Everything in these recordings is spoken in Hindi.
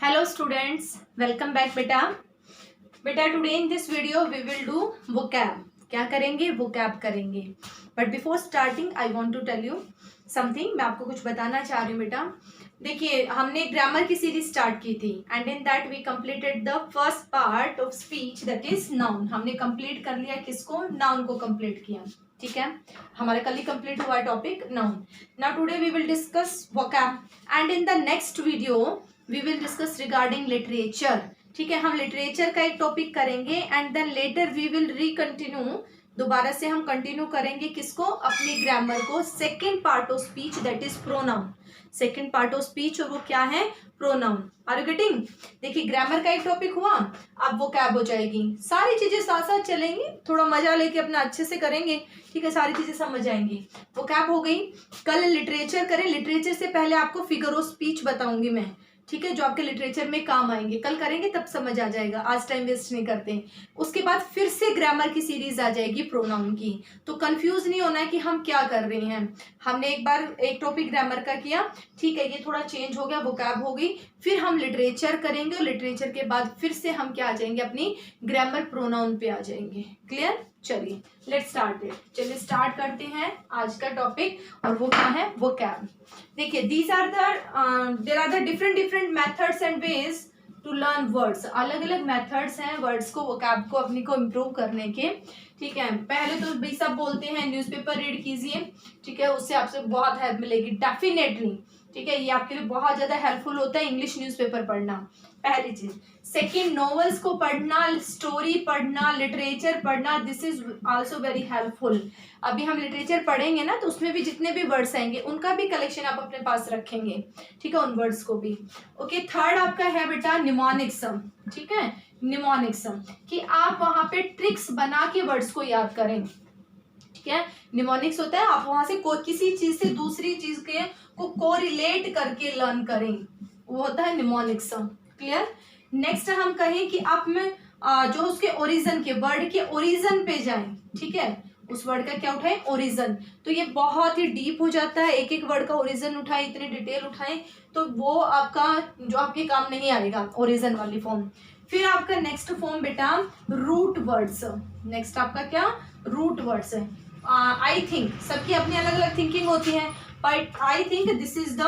Hello students, welcome back बेटा today in this video we will do vocab. क्या करेंगे? vocab करेंगे. But before starting I want to tell you something. मैं आपको कुछ बताना चाह रही हूँ बेटा. देखिए हमने ग्रामर की सीरीज स्टार्ट की थी and in that we completed the first part of speech that is noun. हमने कंप्लीट कर लिया किसको? नाउन को कंप्लीट किया. ठीक है, हमारा कल ही कंप्लीट हुआ topic noun. Now today we will discuss vocab and in the next video we will discuss regarding literature. ठीक है, हम लिटरेचर का एक टॉपिक करेंगे and then later we will recontinue. दोबारा से हम कंटिन्यू करेंगे किसको? अपनी ग्रामर को. Second part of speech that is pronoun. Second part of speech और वो क्या है? प्रोनाउन. Are you getting? देखिए ग्रामर का एक टॉपिक हुआ, अब वो कैब हो जाएगी. सारी चीजें साथ साथ चलेंगी, थोड़ा मजा लेके अपना अच्छे से करेंगे. ठीक है, सारी चीजें समझ आएंगी. वो कैब हो गई. कल लिटरेचर करें. लिटरेचर से पहले आपको फिगर ऑफ स्पीच बताऊंगी मैं. ठीक है, जो आपके लिटरेचर में काम आएंगे. कल करेंगे तब समझ आ जाएगा, आज टाइम वेस्ट नहीं करते. उसके बाद फिर से ग्रामर की सीरीज आ जाएगी प्रोनाउन की. तो कंफ्यूज नहीं होना है कि हम क्या कर रहे हैं. हमने एक बार एक टॉपिक ग्रामर का किया, ठीक है, ये थोड़ा चेंज हो गया, वोकैब हो गई. फिर हम लिटरेचर करेंगे और लिटरेचर के बाद फिर से हम क्या आ जाएंगे? अपनी ग्रामर प्रोनाउन पे आ जाएंगे. क्लियर? चलिए लेट्स स्टार्ट इट. चलिए स्टार्ट करते हैं आज का टॉपिक और वो क्या है? वोकैब. देखिए there are the different methods and ways to learn words. अलग अलग मेथड्स हैं वर्ड्स को, वोकैब को अपनी को इम्प्रूव करने के. ठीक है, पहले तो भाई सब बोलते हैं न्यूज़पेपर रीड कीजिए. ठीक है, उससे आपसे बहुत हेल्प मिलेगी डेफिनेटली. ठीक है, ये आपके लिए बहुत ज्यादा हेल्पफुल होता है इंग्लिश न्यूज़पेपर पढ़ना, पहली चीज. सेकेंड, नॉवेल्स को पढ़ना, स्टोरी पढ़ना, लिटरेचर पढ़ना, this is also very helpful. अभी हम लिटरेचर पढ़ेंगे ना, तो उसमें भी जितने भी वर्ड्स आएंगे उनका भी कलेक्शन आप अपने पास रखेंगे. ठीक है, उन वर्ड्स को भी. ओके, थर्ड आपका है बेटा निमोनिक्सम. ठीक है, निमोनिक्सम कि आप वहां पे ट्रिक्स बना के वर्ड्स को याद करें. ठीक है, निमोनिक्स होता है आप वहां से किसी चीज से दूसरी चीज के को कोरिलेट करके लर्न करें, वो होता है निमोनिक्सम. क्लियर? नेक्स्ट हम कहें कि आप में जो उसके ओरिजिन के वर्ड के ओरिजिन पे जाएं. ठीक है, उस वर्ड का क्या उठाएं? ओरिजिन. तो ये बहुत ही डीप हो जाता है, एक एक वर्ड का ओरिजिन उठाएं, इतने डिटेल उठाएं तो वो आपका जो आपके काम नहीं आएगा ओरिजिन वाली फॉर्म. फिर आपका नेक्स्ट फॉर्म बेटा रूट वर्ड्स. नेक्स्ट आपका क्या? रूट वर्ड्स है. आई थिंक सबकी अपनी अलग अलग थिंकिंग होती है, but I think this is the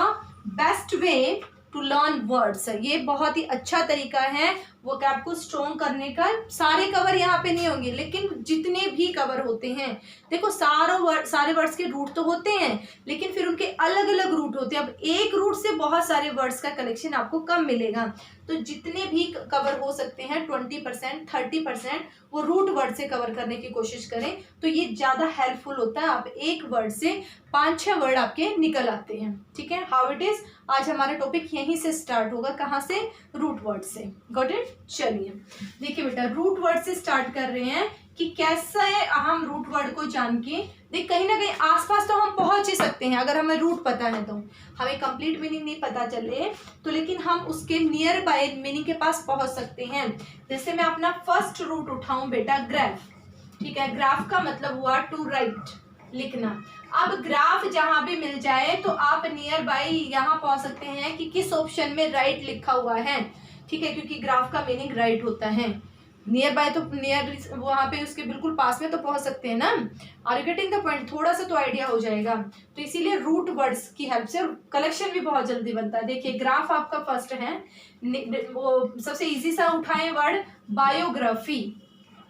best way to learn words. ये बहुत ही अच्छा तरीका है वोकैब को स्ट्रॉन्ग करने का. सारे कवर यहाँ पे नहीं होंगे, लेकिन जितने भी कवर होते हैं, देखो सारे वर्ड्स के रूट तो होते हैं, लेकिन फिर उनके अलग अलग रूट होते हैं. अब एक रूट से बहुत सारे वर्ड्स का कलेक्शन आपको कम मिलेगा. तो जितने भी कवर हो सकते हैं 20% 30% वो रूट वर्ड से कवर करने की कोशिश करें, तो ये ज्यादा हेल्पफुल होता है. आप एक वर्ड से 5-6 वर्ड आपके निकल आते हैं. ठीक है, हाउ इट इज. आज हमारा टॉपिक यहीं से स्टार्ट होगा. कहाँ से? रूट वर्ड से. Got it? चलिए देखिए बेटा, रूट वर्ड से स्टार्ट कर रहे हैं कि कैसे हम रूट वर्ड को जान के देख कहीं ना कहीं आसपास तो हम पहुंच ही सकते हैं अगर हमें रूट पता है. तो हमें कंप्लीट मीनिंग नहीं पता चले तो लेकिन हम उसके नियर बाय मीनिंग के पास पहुंच सकते हैं. जैसे मैं अपना फर्स्ट रूट उठाऊं बेटा ग्राफ. ठीक है, ग्राफ का मतलब हुआ टू राइट, लिखना. अब ग्राफ जहां भी मिल जाए तो आप नियर बाय यहाँ पहुंच सकते हैं कि किस ऑप्शन में राइट लिखा हुआ है. ठीक है, क्योंकि ग्राफ का मीनिंग राइट होता है. नियर बाय तो नियर वहां पे उसके बिल्कुल पास में तो पहुंच सकते हैं ना. Are you getting the point? थोड़ा सा तो आइडिया हो जाएगा. तो इसीलिए रूट वर्ड्स की हेल्प से कलेक्शन भी बहुत जल्दी बनता है. देखिए ग्राफ आपका फर्स्ट है, वो सबसे इजी सा उठाएं वर्ड बायोग्राफी.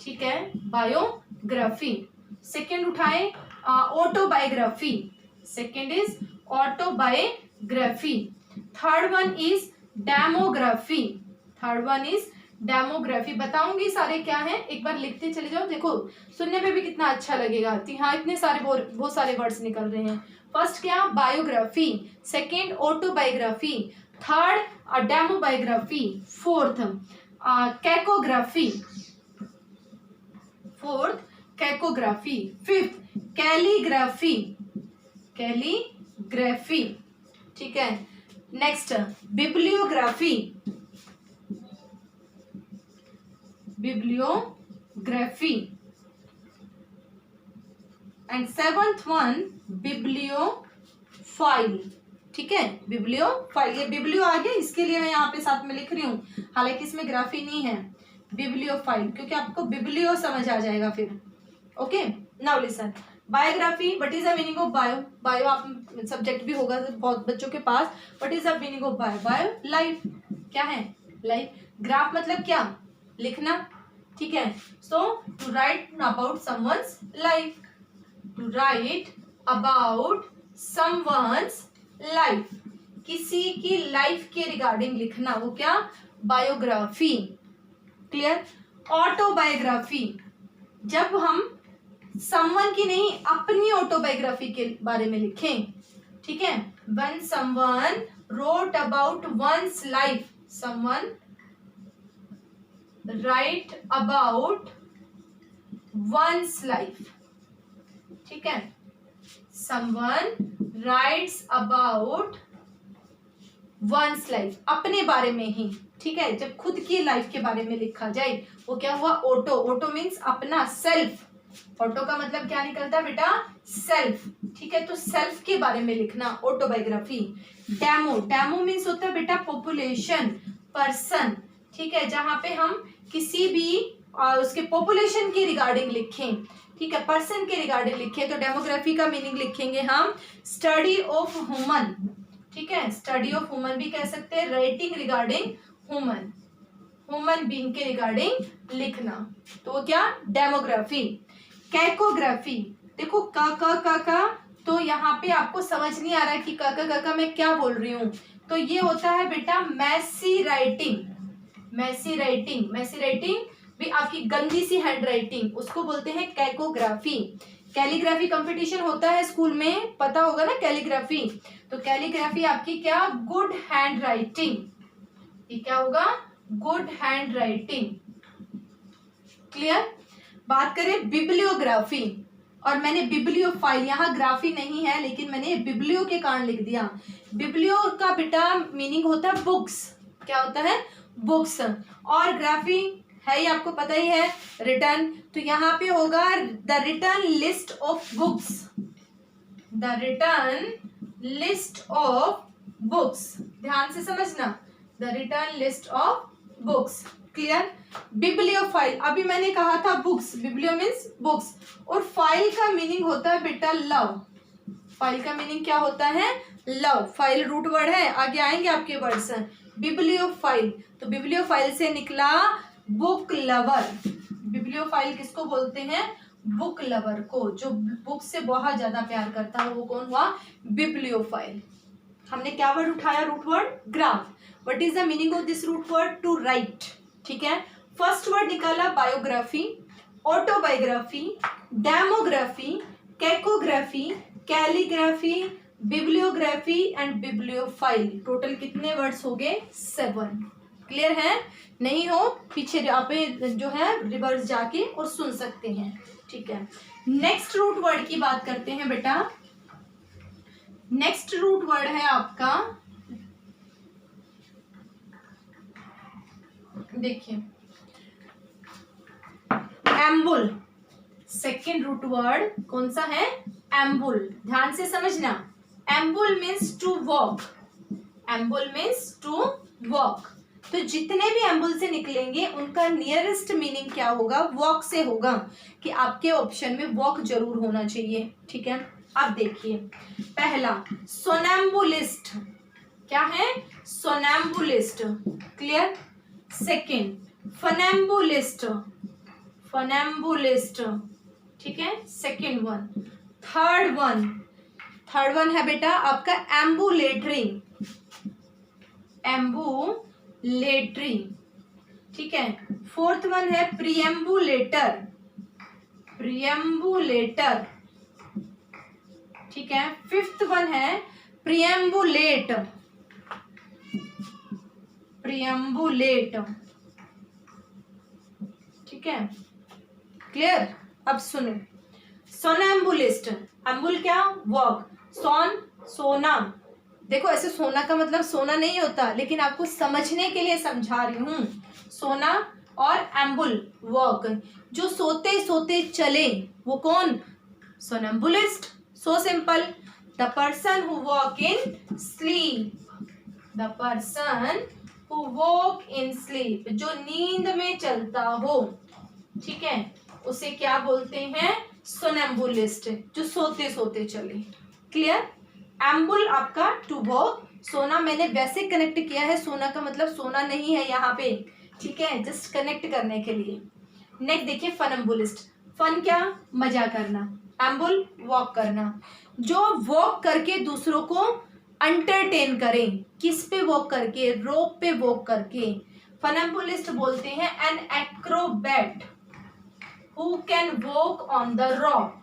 ठीक है, बायोग्राफी. सेकेंड उठाएं autobiography. Second is autobiography. Third one is demography. Third one is demography. बताऊंगी सारे क्या हैं, एक बार लिखते चले जाओ. देखो सुनने में भी कितना अच्छा लगेगा. हाँ, इतने सारे बहुत सारे वर्ड्स निकल रहे हैं. फर्स्ट क्या? Biography. Second autobiography. Third demobiography. Fourth cacography. Fourth cacography. Fifth calligraphy. Calligraphy. ठीक है, next bibliography. Bibliography. And seventh one bibliophile. ठीक है, बिब्लियोफाइल। ये बिब्लियो आ गया, इसके लिए मैं यहाँ पे साथ में लिख रही हूँ, हालांकि इसमें ग्राफी नहीं है, बिब्लियोफाइल, क्योंकि आपको बिब्लियो समझ आ जाएगा फिर। Okay, now listen, biography, what is the meaning of bio? Bio आप सब्जेक्ट भी होगा बहुत बच्चों के पास। What is the meaning of bio? Bio life, क्या है? लाइफ। ग्राफ मतलब क्या? लिखना, ठीक है। So to write about someone's life, to write about someone's life, किसी की लाइफ के रिगार्डिंग लिखना, वो क्या? बायोग्राफी। क्लियर? ऑटोबायोग्राफी, जब हम समवन की नहीं, अपनी ऑटोबायोग्राफी के बारे में लिखें, ठीक है। When someone wrote about one's life, someone write about one's life, ठीक है। Someone writes about one's life, अपने बारे में ही, ठीक है। जब खुद की लाइफ के बारे में लिखा जाए, वो क्या हुआ? ऑटो। ऑटो मीन्स अपना, सेल्फ। ऑटो का मतलब क्या निकलता है बेटा? सेल्फ, ठीक है। तो सेल्फ के बारे में लिखना, ऑटोबायोग्राफी। डेमो, डेमो मीन्स होता है बेटा पॉपुलेशन, पर्सन, ठीक है। जहां पे हम किसी भी उसके पॉपुलेशन के रिगार्डिंग लिखें, ठीक है, पर्सन के रिगार्डिंग लिखें, तो डेमोग्राफी का मीनिंग लिखेंगे हम स्टडी ऑफ ह्यूमन, ठीक है। स्टडी ऑफ ह्यूमन भी कह सकते हैं, writing regarding human, human being के रिगार्डिंग लिखना, तो वो क्या? डेमोग्राफी। कैकोग्राफी, देखो का, तो यहाँ पे आपको समझ नहीं आ रहा है कि का मैं क्या बोल रही हूँ, तो ये होता है बेटा messy writing. Messy writing, messy writing भी आपकी गंदी सी हैंड राइटिंग, उसको बोलते हैं कैकोग्राफी। कैलीग्राफी कंपटीशन होता है स्कूल में, पता होगा ना कैलीग्राफी, तो कैलीग्राफी आपकी क्या? गुड हैंड राइटिंग, ये क्या होगा? Good hand writing. क्लियर? बात करें बिब्लियोग्राफी, और मैंने बिब्लियोफाइल, यहाँ ग्राफी नहीं है लेकिन मैंने बिब्लियो के कारण लिख दिया। बिब्लियो का बेटा मीनिंग होता है बुक्स, क्या होता है? बुक्स। और ग्राफी है ही, आपको पता ही है, रिटर्न, तो यहाँ पे होगा the return list of books, the return list of books, ध्यान से समझना, the return list of books. Clear? Bibliophile, अभी मैंने कहा था बुक्स, बिब्लियो मीन्स बुक्स, और फाइल का मीनिंग होता है बेटा लव। फाइल का मीनिंग क्या होता है? लव। फाइल रूट वर्ड है, आगे आएंगे आपके वर्ड्स। बिब्लियोफाइल, तो बिब्लियोफाइल से निकला बुक लवर। बिब्लियोफाइल किसको बोलते हैं? बुक लवर को, जो बुक से बहुत ज्यादा प्यार करता है, वो कौन हुआ? बिब्लियोफाइल। हमने क्या वर्ड उठाया? Root word graph. What is the meaning of this root word? To write, ठीक है। फर्स्ट वर्ड निकाला biography, autobiography, demography, cacography, calligraphy, bibliography and bibliophile. Total कितने वर्ड्स हो गए? 7। क्लियर है? नहीं हो पीछे आप जो है रिवर्स जाके और सुन सकते हैं, ठीक है। नेक्स्ट रूट वर्ड की बात करते हैं बेटा। नेक्स्ट रूट वर्ड है आपका, देखिए, एम्बुल। सेकेंड रूट वर्ड कौन सा है? एम्बुल। ध्यान से समझना, ambul means to walk, ambul means to walk. तो जितने भी एम्बुल से निकलेंगे उनका नियरेस्ट मीनिंग क्या होगा? वॉक से होगा, कि आपके ऑप्शन में वॉक जरूर होना चाहिए, ठीक है। अब देखिए, पहला सोनैम्बुलिस्ट, क्या है? सोनैम्बुलिस्ट। क्लियर? सेकेंड फनैम्बुलिस्ट, फनैम्बुलिस्ट, ठीक है, सेकेंड वन। थर्ड वन है बेटा आपका एम्बुलेटरी, एम्बुलेटरी, ठीक है। फोर्थ वन है प्रीएम्बुलेटर, प्रीएम्बुलेटर, ठीक है। फिफ्थ वन है प्रीएम्बुलेट, प्रीएम्बुलेट, ठीक है। क्लियर? अब सुनो, सोनैम्बुलिस्ट, एम्बुल क्या? वॉक, सोन सोना। देखो ऐसे सोना का मतलब सोना नहीं होता, लेकिन आपको समझने के लिए समझा रही हूँ। सोना और एम्बुल वॉक, जो सोते सोते चले वो कौन? Somnambulist. So simple. The person who walk in sleep, the person who walk in sleep, जो नींद में चलता हो, ठीक है, उसे क्या बोलते हैं? सोनेम्बुलिस्ट, जो सोते सोते चले। क्लियर? एम्बुल आपका टू वॉक, सोना मैंने वैसे कनेक्ट किया है, सोना का मतलब सोना नहीं है यहाँ पे, ठीक है, जस्ट कनेक्ट करने के लिए। नेक्स्ट देखिए फनम्बुलिस्ट, फन क्या? मजा करना, एम्बुल वॉक करना, जो वॉक करके दूसरों को एंटरटेन करें। किस पे वॉक करके? रोप पे वॉक करके। फनम्बुलिस्ट बोलते हैं an acrobat who can walk on the rope,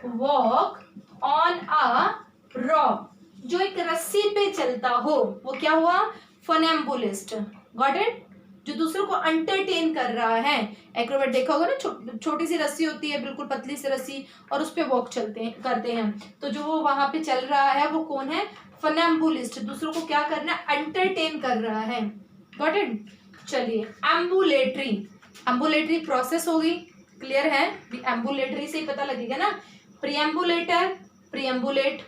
walk on a rope, जो एक रस्सी पे चलता हो, वो क्या हुआ? फनम्बुलिस्ट। Got it? जो दूसरों को एंटरटेन कर रहा है। एक्रोबैट देखा होगा ना, छोटी सी रस्सी होती है, बिल्कुल पतली सी रस्सी, और उस पे वॉक चलते हैं, करते हैं। तो जो वो वहां पे चल रहा है वो कौन है? फनम्बुलिस्ट। दूसरों को क्या करना है? एंटरटेन कर रहा है। Got it? चलिए एम्बुलेटरी, एम्बुलेटरी प्रोसेस होगी, क्लियर है? एम्बुलेटरी से ही पता लगेगा ना। प्रीएम्बुलेटर, प्रीएम्बुलेट,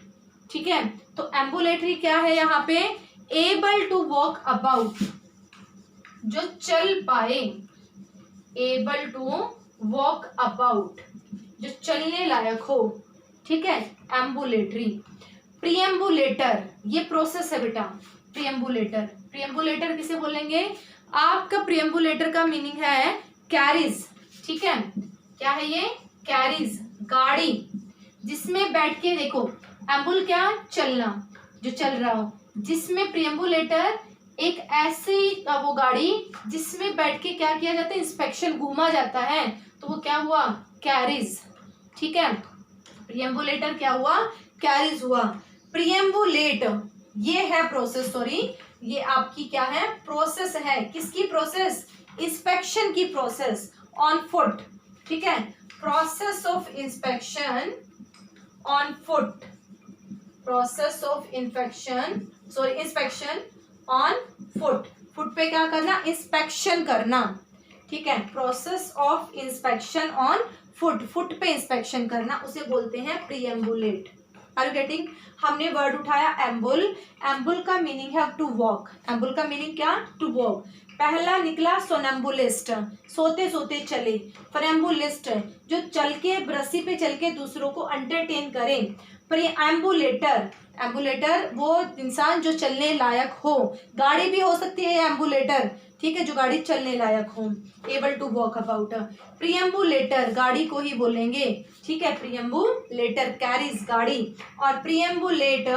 ठीक है। तो एम्बुलेटरी क्या है यहाँ पे? एबल टू वॉक अबाउट, जो चल पाए, एबल टू वॉक अबाउट, जो चलने लायक हो, ठीक है, एम्बुलेटरी। प्रीएम्बुलेटर, ये प्रोसेस है बेटा, प्रीएम्बुलेटर। प्रीएम्बुलेटर किसे बोलेंगे? आपका प्रीएम्बुलेटर का मीनिंग है कैरीज, ठीक है, क्या है ये? कैरीज, गाड़ी, जिसमें बैठ के, देखो एम्बुल क्या? चलना, जो चल रहा हो, जिसमें प्रीएम्बुलेटर एक ऐसी वो गाड़ी जिसमें बैठ के क्या किया जाता है? इंस्पेक्शन, घूमा जाता है, तो वो क्या हुआ? कैरीज, ठीक है। प्रीएम्बुलेटर क्या हुआ? कैरीज हुआ। प्रीएम्बुलेट ये है प्रोसेस, सॉरी, ये आपकी क्या है? प्रोसेस है। किसकी प्रोसेस? इंस्पेक्शन की प्रोसेस ऑन फुट, ठीक है, process of inspection on foot, process of inspection on foot, foot पे क्या करना? इंस्पेक्शन करना, ठीक है, process of inspection on foot, foot पे इंस्पेक्शन करना, उसे बोलते हैं प्रीएम्बुलेट। Are you getting? हमने वर्ड उठाया एम्बुल, एम्बुल का मीनिंग है टू वॉक, एम्बुल का मीनिंग क्या? To walk. पहला निकला सोनम्बुलिस्ट, सोते सोते चले। फनम्बुलिस्ट, जो चल के रस्सी पे चल के दूसरों को एंटरटेन करे। प्रीएम्बुलेटर, एम्बुलेटर वो इंसान जो चलने लायक हो, गाड़ी भी हो सकती है एम्बुलेटर, ठीक है, जो गाड़ी चलने लायक हो, एबल टू वॉक अबाउट। प्रीएम्बुलेटर गाड़ी को ही बोलेंगे, ठीक है, प्रीएम्बुलेटर कैरीज, गाड़ी। और perambulate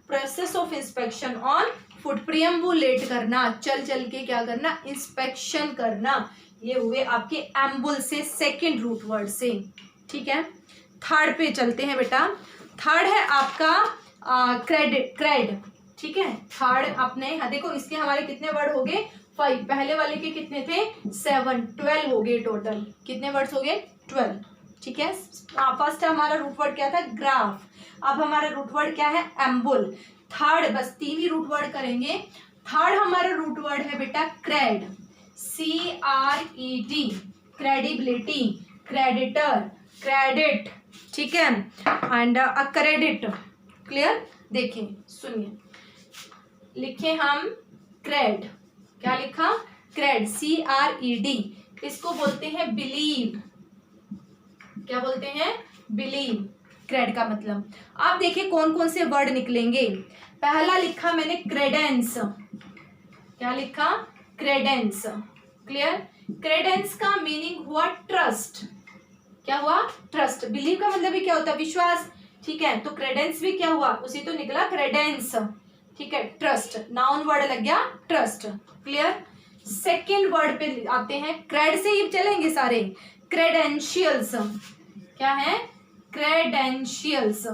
process of inspection on foot, perambulate करना, चल चल के क्या करना? इंस्पेक्शन करना। ये हुए आपके एम्बुल से सेकेंड रूट वर्ड से, ठीक है। थर्ड पे चलते हैं बेटा। थर्ड है आपका क्रेड, ठीक है। थर्ड अपने देखो, इसके हमारे कितने वर्ड हो गए? 5, पहले वाले के कितने थे? 7, 12 हो गए टोटल। कितने वर्ड्स हो गए? 12, ठीक है। फर्स्ट हमारा रूट वर्ड क्या था? ग्राफ। अब हमारा रूट वर्ड क्या है? एम्बुल। थर्ड, बस 3 ही रूट वर्ड करेंगे। थर्ड हमारा रूट वर्ड है बेटा cred, CRED, credibility, creditor, credit, ठीक है, एंड अक्रेडिट। क्लियर? देखिए, सुनिए, लिखे हम क्रेड, क्या लिखा? क्रेड, CRED, इसको बोलते हैं बिलीव। क्या बोलते हैं? बिलीव, क्रेड का मतलब। आप देखिए कौन कौन से वर्ड निकलेंगे। पहला लिखा मैंने क्रेडेंस, क्या लिखा? क्रेडेंस। क्लियर? क्रेडेंस का मीनिंग हुआ ट्रस्ट। क्या हुआ? ट्रस्ट। बिलीव का मतलब भी क्या होता है? विश्वास, ठीक है, तो क्रेडेंस भी क्या हुआ? उसी तो निकला क्रेडेंस, ठीक है, ट्रस्ट, नाउन वर्ड लग गया ट्रस्ट। क्लियर? सेकेंड वर्ड पे आते हैं, क्रेड से ही चलेंगे सारे। क्रेडेंशियल्स, क्या है? क्रेडेंशियल्स।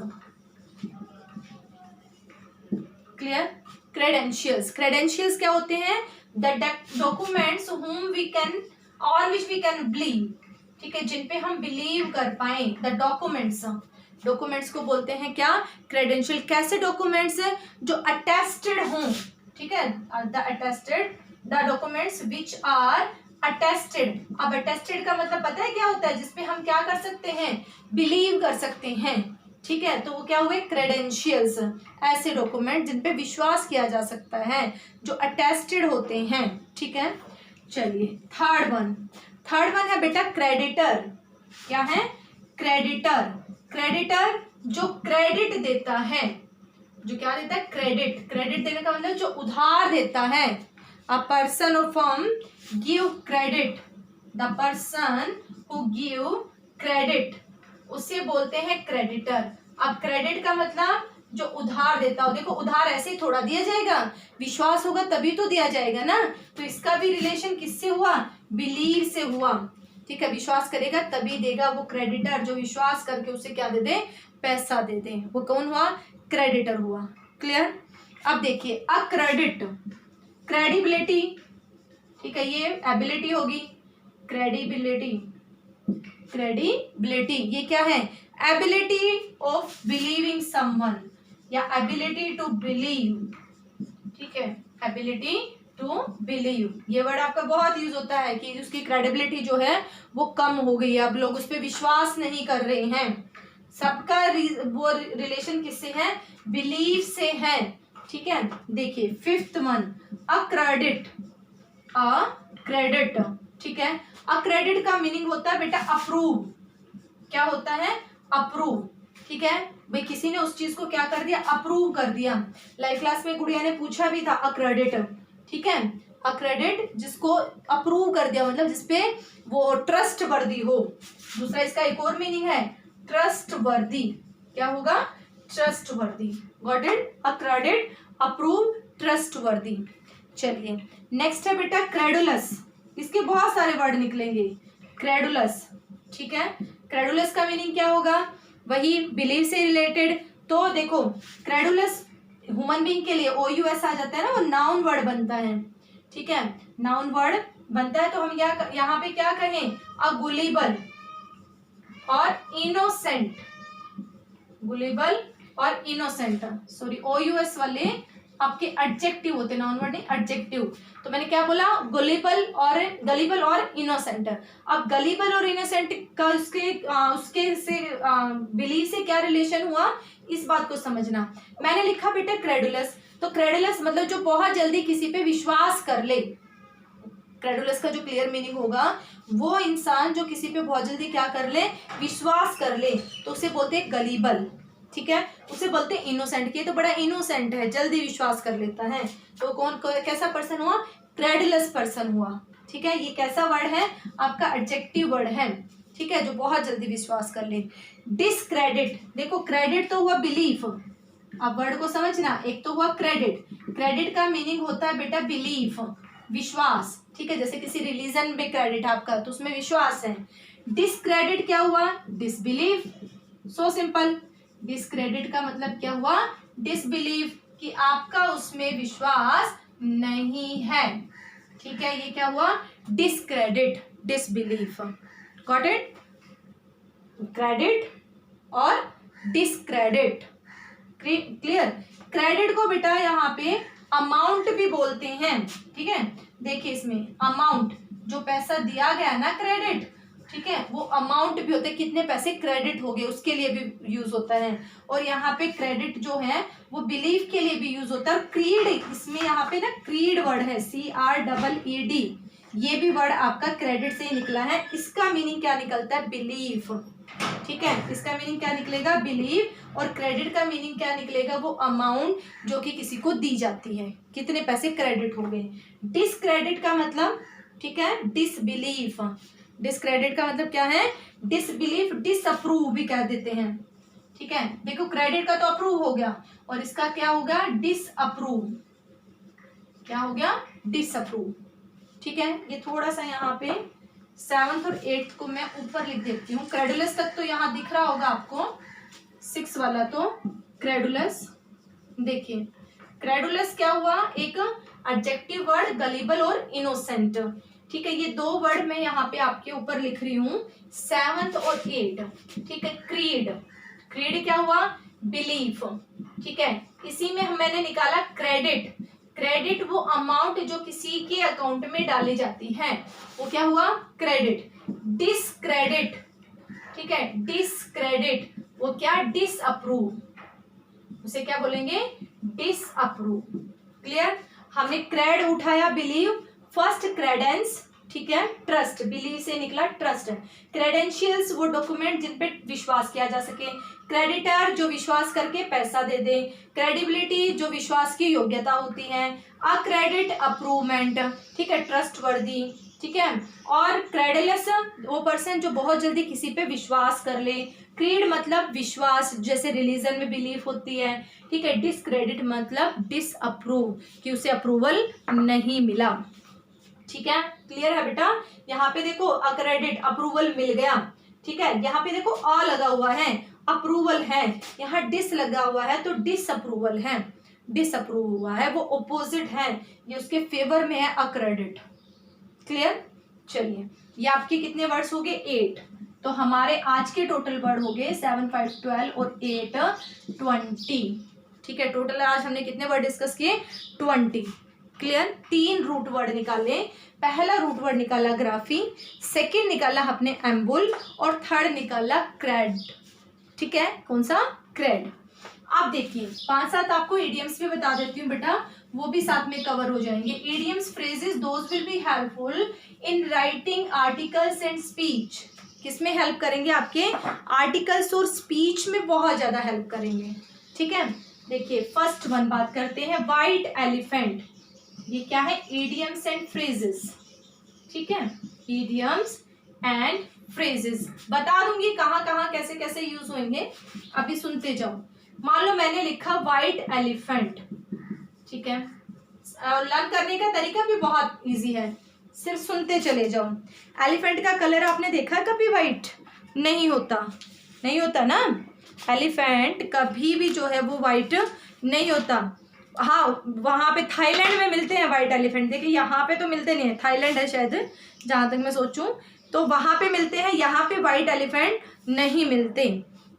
क्लियर? क्रेडेंशियल्स, क्रेडेंशियल्स क्या होते हैं? The documents whom we can or which we can believe, ठीक है, जिन पे हम बिलीव कर पाए। द डॉक्यूमेंट्स, डॉक्यूमेंट्स को बोलते हैं क्या? क्रेडेंशियल। कैसे डॉक्यूमेंट्स? जो अटेस्टेड हों, ठीक है, the attested, the documents which are attested. अब अटेस्टेड का मतलब पता है क्या होता है? जिसपे हम क्या कर सकते हैं? बिलीव कर सकते हैं, ठीक है, तो वो क्या हुए, क्रेडेंशियल्स, ऐसे डॉक्यूमेंट जिन पे विश्वास किया जा सकता है, जो अटेस्टेड होते हैं। ठीक है, चलिए थर्ड वन है बेटा क्रेडिटर। क्या है, क्रेडिटर। क्रेडिटर जो क्रेडिट देता है, जो क्या देता है, क्रेडिट। क्रेडिट देने का मतलब जो उधार देता है। अ पर्सन और firm give credit, the person who give credit, उसे बोलते हैं क्रेडिटर। अब क्रेडिट का मतलब जो उधार देता हो। देखो उधार ऐसे ही थोड़ा दिया जाएगा, विश्वास होगा तभी तो दिया जाएगा ना। तो इसका भी रिलेशन किससे हुआ, बिलीव से हुआ। ठीक है, विश्वास करेगा तभी देगा वो क्रेडिटर, जो विश्वास करके उसे क्या दे दे, पैसा दे दे, वो कौन हुआ, क्रेडिटर हुआ। क्लियर। अब देखिए अक्रेडिट, क्रेडिबिलिटी। ठीक है, ये एबिलिटी होगी, क्रेडिबिलिटी। क्रेडिबिलिटी ये क्या है, एबिलिटी ऑफ बिलीविंग समवन, या एबिलिटी टू बिलीव। ठीक है, एबिलिटी टू बिलीव, ये वर्ड आपका बहुत यूज होता है कि उसकी क्रेडिबिलिटी जो है वो कम हो गई है, अब लोग उस पर विश्वास नहीं कर रहे हैं। सबका वो रिलेशन किससे है, बिलीव से है। ठीक है, देखिए फिफ्थ वन अक्रेडिट, अक्रेडिट। ठीक है, अक्रेडिट का मीनिंग होता है बेटा अप्रूव। क्या होता है, अप्रूव। ठीक है भाई, किसी ने उस चीज को क्या कर दिया, अप्रूव कर दिया। लाइफ क्लास में गुड़िया ने पूछा भी था अक्रेडिट। ठीक है, अक्रेडिट जिसको अप्रूव कर दिया, मतलब जिसपे वो ट्रस्ट वर्दी हो। दूसरा इसका एक और मीनिंग है ट्रस्ट वर्दी। क्या होगा, ट्रस्ट वर्दी। गॉट इट, अक्रेडिट, अप्रूव, ट्रस्ट वर्दी। चलिए नेक्स्ट है बेटा क्रेडुलस। इसके बहुत सारे वर्ड निकलेंगे, क्रेडुलस। ठीक है, क्रेडुलस का मीनिंग क्या होगा, वही बिलीव से रिलेटेड। तो देखो क्रेडुलस ह्यूमन बीइंग के लिए OUS आ जाता है ना, वो नाउन वर्ड बनता है। ठीक है, नाउन वर्ड बनता है, तो हम यहाँ पे क्या कहें, अगुलिबल और इनोसेंट। गुलेबल और इनोसेंट, सॉरी OUS वाले आपके एडजेक्टिव होते हैं, नाउन वर्ड नहीं, एडजेक्टिव। तो मैंने क्या बोला, गलीबल और इनोसेंट। अब गलीबल और इनोसेंट का उसके से बिलीव से क्या रिलेशन हुआ, इस बात को समझना। मैंने लिखा बेटा क्रेडुलस, तो क्रेडुलस मतलब जो बहुत जल्दी किसी पे विश्वास कर ले। क्रेडुलस का जो क्लियर मीनिंग होगा, वो इंसान जो किसी पे बहुत जल्दी क्या कर ले, विश्वास कर ले, तो उसे बोलते हैं गलीबल। ठीक है, उसे बोलते हैं इनोसेंट। ये तो बड़ा इनोसेंट है, जल्दी विश्वास कर लेता है, तो कैसा पर्सन हुआ, क्रेडुलस पर्सन हुआ। ठीक है, ये कैसा वर्ड है, आपका एडजेक्टिव वर्ड है। ठीक है, जो बहुत जल्दी विश्वास कर ले। डिसक्रेडिट, देखो क्रेडिट तो हुआ बिलीफ, अब वर्ड को समझना, एक तो हुआ क्रेडिट। क्रेडिट का मीनिंग होता है बेटा बिलीफ, विश्वास। ठीक है, जैसे किसी रिलीजन में क्रेडिट आपका, तो उसमें विश्वास है। डिसक्रेडिट क्या हुआ, डिसबिलीफ। सो सिंपल, डिसक्रेडिट का मतलब क्या हुआ, डिसबिलीफ, कि आपका उसमें विश्वास नहीं है। ठीक है, ये क्या हुआ, discredit, disbelief. Got it, credit और डिसक्रेडिट। क्लियर। क्रेडिट को बेटा यहाँ पे अमाउंट भी बोलते हैं। ठीक है, देखिए इसमें अमाउंट, जो पैसा दिया गया ना क्रेडिट, ठीक है, वो अमाउंट भी होता है, कितने पैसे क्रेडिट हो गए उसके लिए भी यूज होता है। और यहाँ पे क्रेडिट जो है वो बिलीफ के लिए भी यूज होता है। और क्रीड, इसमें यहाँ पे ना क्रीड वर्ड है, CREED, ये भी वर्ड आपका क्रेडिट से ही निकला है। इसका मीनिंग क्या निकलता है, बिलीफ। ठीक है, इसका मीनिंग क्या निकलेगा, बिलीव। और क्रेडिट का मीनिंग क्या निकलेगा, वो अमाउंट जो कि किसी को दी जाती है, कितने पैसे क्रेडिट हो गए। डिसक्रेडिट का मतलब, ठीक है, डिसबिलीफ। डिसक्रेडिट का मतलब क्या है, डिसबिलीफ, डिसअप्रूव भी कह देते हैं। ठीक है, देखो क्रेडिट का तो अप्रूव हो गया, और इसका क्या हो गया, डिसअप्रूव। क्या हो गया, डिसअप्रूव। ठीक है, ये थोड़ा सा यहाँ पे 7th और 8th को मैं ऊपर लिख देती हूँ। क्रेडुलस तक तो यहाँ दिख रहा होगा आपको, 6 वाला तो क्रेडुलस। देखिए क्रेडुलस क्या हुआ, एक एडजेक्टिव वर्ड, गलीबल और इनोसेंट। ठीक है, ये 2 वर्ड मैं यहाँ पे आपके ऊपर लिख रही हूँ, 7th और 8th। ठीक है, क्रीड, क्रीड क्या हुआ, बिलीफ। ठीक है, इसी में मैंने निकाला क्रेडिट। क्रेडिट वो अमाउंट जो किसी के अकाउंट में डाली जाती है, वो क्या हुआ, क्रेडिट। डिसक्रेडिट, ठीक है, डिसक्रेडिट वो क्या, डिसअप्रूव, उसे क्या बोलेंगे, डिसअप्रूव। क्लियर। हमने क्रेड उठाया, बिलीव, फर्स्ट क्रेडेंस, ठीक है, ट्रस्ट, बिलीव से निकला ट्रस्ट। क्रेडेंशियल्स वो डॉक्यूमेंट जिन पे विश्वास किया जा सके। क्रेडिटर जो विश्वास करके पैसा दे दे। क्रेडिबिलिटी जो विश्वास की योग्यता होती है। अक्रेडिट अप्रूवमेंट, ठीक है, ट्रस्टवर्दी, ठीक है। और क्रेडलेस वो पर्सन जो बहुत जल्दी किसी पे विश्वास कर ले। क्रीड मतलब विश्वास, जैसे रिलीजन में बिलीफ होती है, ठीक है। डिसक्रेडिट मतलब डिसअप्रूव, कि उसे अप्रूवल नहीं मिला, ठीक है। क्लियर है बेटा। यहाँ पे देखो अक्रेडिट, अप्रूवल मिल गया, ठीक है। यहाँ पे देखो अ लगा हुआ है, अप्रूवल है। यहाँ डिस लगा हुआ है तो डिसअप्रूवल है, डिसअप्रूव हुआ है, वो ऑपोजिट है, ये उसके फेवर में है अक्रेडिट। क्लियर। चलिए, ये आपके कितने वर्ड्स हो गए, 8। तो हमारे आज के टोटल वर्ड हो गए 7, 5, 12 और 8, 20, ठीक है। टोटल आज हमने कितने वर्ड डिस्कस किए, 20। क्लियर। 3 रूट वर्ड निकाले। पहला रूट वर्ड निकाला ग्राफी, सेकंड निकाला अपने एम्बुल, और थर्ड निकाला क्रेड, ठीक है। कौन सा, क्रेड। आप देखिए 5-7 आपको इडियम्स भी बता देती हूँ बेटा, वो भी साथ में कवर हो जाएंगे। Idioms, phrases, those will be helpful in writing articles and speech. किसमें हेल्प करेंगे, आपके आर्टिकल्स और स्पीच में बहुत ज्यादा हेल्प करेंगे, ठीक है। देखिए फर्स्ट वन बात करते हैं, व्हाइट एलिफेंट। ये क्या है, इडियम्स एंड फ्रेजेस, ठीक है, इडियम्स एंड फ्रेजेस। बता दूंगी कहाँ कहाँ कैसे कैसे यूज होंगे, अभी सुनते जाओ। मान लो मैंने लिखा व्हाइट एलिफेंट, ठीक है। लर्न करने का तरीका भी बहुत इजी है, सिर्फ सुनते चले जाओ। एलिफेंट का कलर आपने देखा कभी, व्हाइट नहीं होता, नहीं होता ना। एलिफेंट कभी भी जो है वो व्हाइट नहीं होता। हाँ, वहां पे थाईलैंड में मिलते हैं व्हाइट एलिफेंट, देखिए यहाँ पे तो मिलते नहीं है, थाईलैंड है शायद जहां तक मैं सोचूं, तो वहां पे मिलते हैं, यहाँ पे व्हाइट एलिफेंट नहीं मिलते,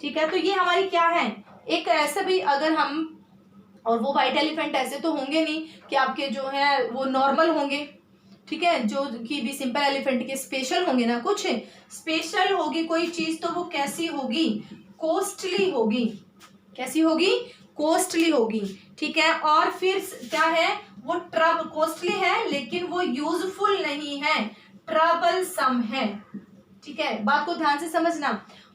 ठीक है। तो ये हमारी क्या है, एक ऐसा भी अगर हम, और वो व्हाइट एलिफेंट ऐसे तो होंगे नहीं कि आपके जो है वो नॉर्मल होंगे, ठीक है, जो कि भी सिंपल एलिफेंट के स्पेशल होंगे ना, कुछ स्पेशल होगी कोई चीज, तो वो कैसी होगी, कॉस्टली होगी। कैसी होगी, कॉस्टली होगी, ठीक है। और फिर क्या है, वो कॉस्टली है लेकिन वो यूजफुल नहीं है, ट्रबलसम है, ठीक है। बात को ध्यान से समझना।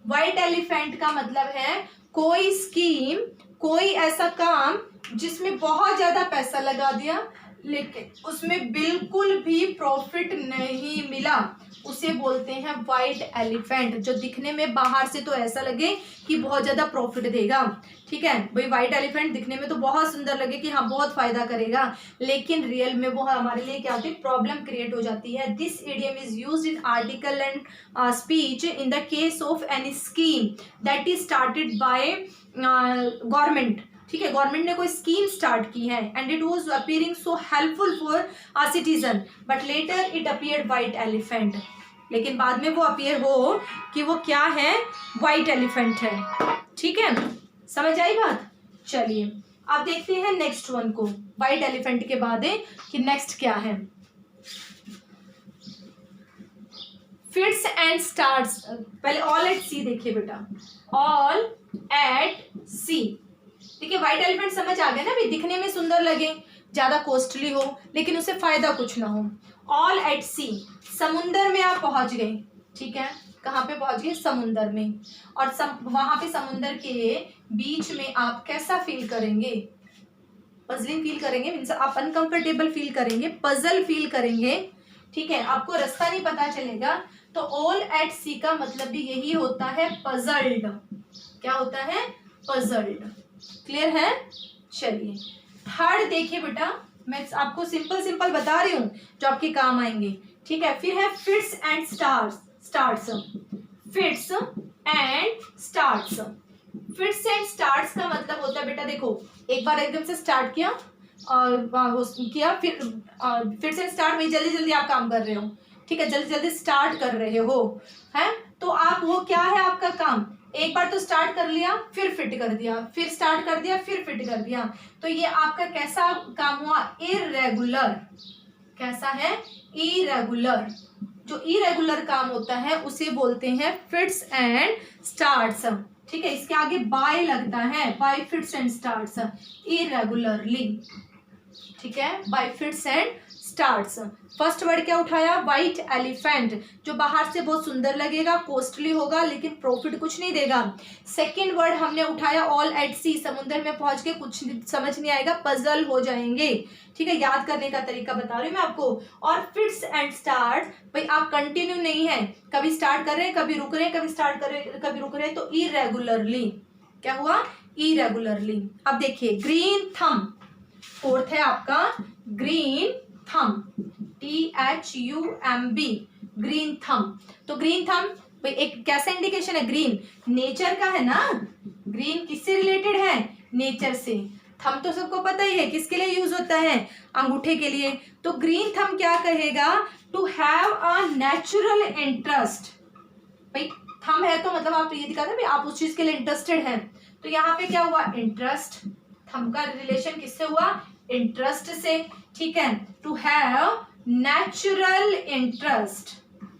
व्हाइट एलिफेंट का मतलब है कोई स्कीम, कोई ऐसा काम जिसमें बहुत ज्यादा पैसा लगा दिया लेकिन उसमें बिल्कुल भी प्रॉफिट नहीं मिला, उसे बोलते हैं व्हाइट एलिफेंट। जो दिखने में बाहर से तो ऐसा लगे कि बहुत ज्यादा प्रॉफिट देगा, ठीक है भाई, व्हाइट एलिफेंट दिखने में तो बहुत सुंदर लगे कि हाँ बहुत फायदा करेगा, लेकिन रियल में वो हमारे लिए क्या होती है, प्रॉब्लम क्रिएट हो जाती है। This idiom is used in article and speech in the case of any scheme that is started by government, ठीक है। गवर्नमेंट ने कोई स्कीम स्टार्ट की है and it was appearing so helpful for a citizen, but later it appeared white elephant. लेकिन बाद में वो अपीयर हो कि वो क्या है, व्हाइट एलिफेंट है, ठीक है। समझ आई बात। चलिए अब देखते हैं नेक्स्ट वन को, व्हाइट एलिफेंट के बाद है कि नेक्स्ट क्या है। Fits and starts. पहले ऑल एट सी देखिए बेटा, ऑल एट सी। देखिए व्हाइट एलिफेंट समझ आ गया ना भी, दिखने में सुंदर लगे, ज्यादा कॉस्टली हो लेकिन उससे फायदा कुछ ना हो। ऑल एट सी, समुंदर में आप पहुंच गए, ठीक है। कहाँ पे पहुंच गए, समुंदर में। और वहां पे समुंदर के बीच में आप कैसा फील करेंगे, पजलिंग फील करेंगे, मीन्स आप अनकंफर्टेबल फील करेंगे, पजल फील करेंगे, ठीक है। आपको रास्ता नहीं पता चलेगा। तो ऑल एट सी का मतलब भी यही होता है, पजल्ड। क्या होता है, पजल्ड। क्लियर है। चलिए थर्ड देखिए बेटा, मैं आपको सिंपल सिंपल बता रही हूँ जो आपके काम आएंगे, ठीक है। फिर है fits and starts, starts, fits and starts. Fits and starts का मतलब होता है बेटा, देखो एक बार एकदम से स्टार्ट किया और किया, फिर फिट्स एंड स्टार्ट में जल्दी जल्दी आप काम कर रहे हो, ठीक है, जल्दी जल्दी स्टार्ट कर रहे हो, है। तो आप वो क्या है आपका काम, एक बार तो स्टार्ट कर लिया फिर फिट कर दिया, फिर स्टार्ट कर दिया फिर फिट कर दिया, तो ये आपका कैसा काम हुआ, इरेगुलर। कैसा है, इरेगुलर। जो इरेगुलर काम होता है उसे बोलते हैं फिट्स एंड स्टार्ट्स। ठीक है, इसके आगे बाय लगता है, bye fits and starts, irregularly, ठीक है, bye fits and starts. First word क्या उठाया, व्हाइट एलिफेंट, जो बाहर से बहुत सुंदर लगेगा, कॉस्टली होगा, लेकिन प्रॉफिट कुछ नहीं देगा। सेकंड वर्ड हमने उठाया ऑल एट सी, समुद्र में पहुंच के कुछ समझ नहीं आएगा, पजल हो जाएंगे, ठीक है, याद करने का तरीका बता रही हूँ मैं आपको। और फिट्स एंड स्टार्ट, भाई आप कंटिन्यू नहीं है, कभी स्टार्ट कर रहे हैं, कभी रुक रहे हैं, कभी स्टार्ट कर रहे हैं, कभी रुक रहे हैं, तो इरेगुलरली, क्या हुआ, इरेगुलरली। अब देखिए ग्रीन थम, फोर्थ है आपका ग्रीन थम, THUMB, ग्रीन थम। तो ग्रीन थम भाई एक कैसा इंडिकेशन है, ग्रीन नेचर का है ना, ग्रीन किससे रिलेटेड है, नेचर से। थम तो सबको पता ही है किसके लिए यूज होता है, अंगूठे के लिए। तो ग्रीन थम क्या कहेगा, to have a natural interest, भाई थम है तो मतलब आप ये दिखा दे आप उस चीज के लिए इंटरेस्टेड हैं, तो यहाँ पे क्या हुआ, इंटरेस्ट, थम का रिलेशन किससे हुआ, इंटरेस्ट से, ठीक है, टू हैव नेचुरल इंटरेस्ट,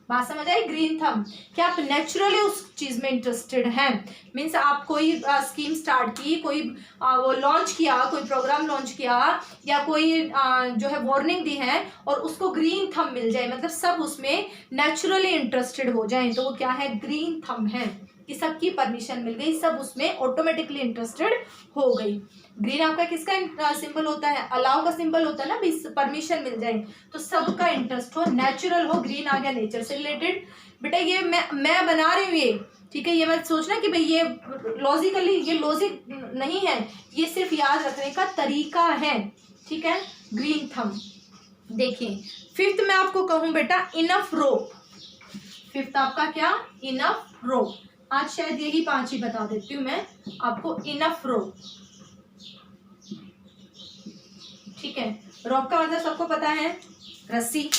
बात समझ आई, ग्रीन थम, क्या आप नेचुरली उस चीज में इंटरेस्टेड हैं, मीन्स आप कोई स्कीम स्टार्ट की, कोई वो लॉन्च किया, कोई प्रोग्राम लॉन्च किया, या कोई जो है वार्निंग दी है और उसको ग्रीन थम मिल जाए, मतलब सब उसमें नेचुरली इंटरेस्टेड हो जाए, तो वो क्या है, ग्रीन थम है, कि सबकी परमिशन मिल गई, सब उसमें ऑटोमेटिकली इंटरेस्टेड हो गई। ग्रीन आपका किसका सिंबल होता है, अलाउ का सिंबल होता है ना, परमिशन मिल जाए, तो सबका इंटरेस्ट हो, नेचुरल हो, ग्रीन आ गया नेचर से रिलेटेड। बेटा ये मैं बना रही हूँ ये, ठीक है, ये मत सोचना कि भाई ये लॉजिकली, ये लॉजिक नहीं है, ये सिर्फ याद रखने का तरीका है, ठीक है, ग्रीन थम। देखिए फिफ्थ में आपको कहूँ बेटा इनफ रोप, फिफ्थ आपका क्या, इनफ रोप, आज शायद यही 5 ही बता देती हूँ मैं आपको, इनफ रोप, ठीक है, रॉप का मतलब सबको पता है, रस्सी,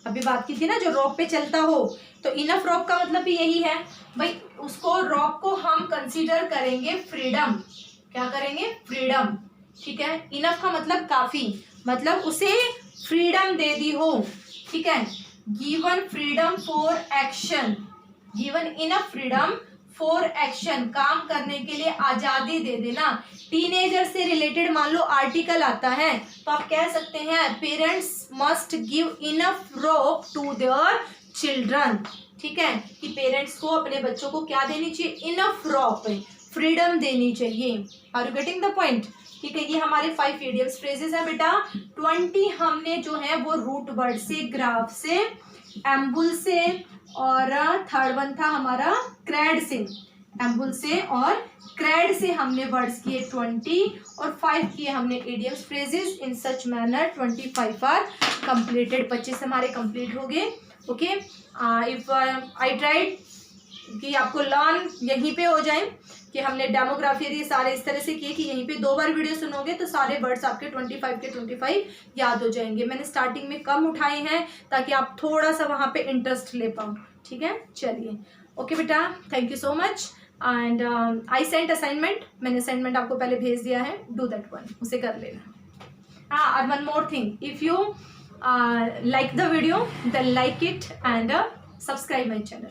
अभी बात की थी ना, जो रॉप पे चलता हो, तो इनफ रॉप का मतलब भी यही है, भाई उसको रॉप को हम कंसीडर करेंगे फ्रीडम, क्या करेंगे, फ्रीडम, ठीक है, इनफ का मतलब काफी, मतलब उसे फ्रीडम दे दी हो, ठीक है, given freedom for action, given enough freedom for action, काम करने के लिए आजादी दे देना। टीनेजर से रिलेटेड मान लो आर्टिकल आता है, तो आप कह सकते हैं parents must give enough rope to their children, ठीक है, कि पेरेंट्स को अपने बच्चों को क्या देनी चाहिए, इनफ रोप, फ्रीडम देनी चाहिए। Are you getting the point, ठीक है, ये हमारे 5 इडियम्स फ्रेजेस हैं बेटा। 20 हमने जो है वो रूट वर्ड से, ग्राफ से, एम्बुल से, और थर्ड वन था हमारा क्रेड से, एम्बुल से और क्रेड से हमने वर्ड्स किए 20, और 5 किए हमने idioms phrases. In such manner 25 are completed, 25 हमारे कंप्लीट हो गए। ओके, इफ आई ट्राइड कि आपको लर्न यहीं पे हो जाए, कि हमने डेमोग्राफी यदि सारे इस तरह से किए कि यहीं पे 2 बार वीडियो सुनोगे तो सारे वर्ड्स आपके 25 के 25 याद हो जाएंगे। मैंने स्टार्टिंग में कम उठाए हैं ताकि आप थोड़ा सा वहाँ पे इंटरेस्ट ले पाओ, ठीक है, चलिए, ओके बेटा, thank you so much. And I sent assignment, मैंने असाइनमेंट आपको पहले भेज दिया है, डू दैट वन, उसे कर लेना। हाँ, और one more thing, if you like the video, then like it and subscribe my channel.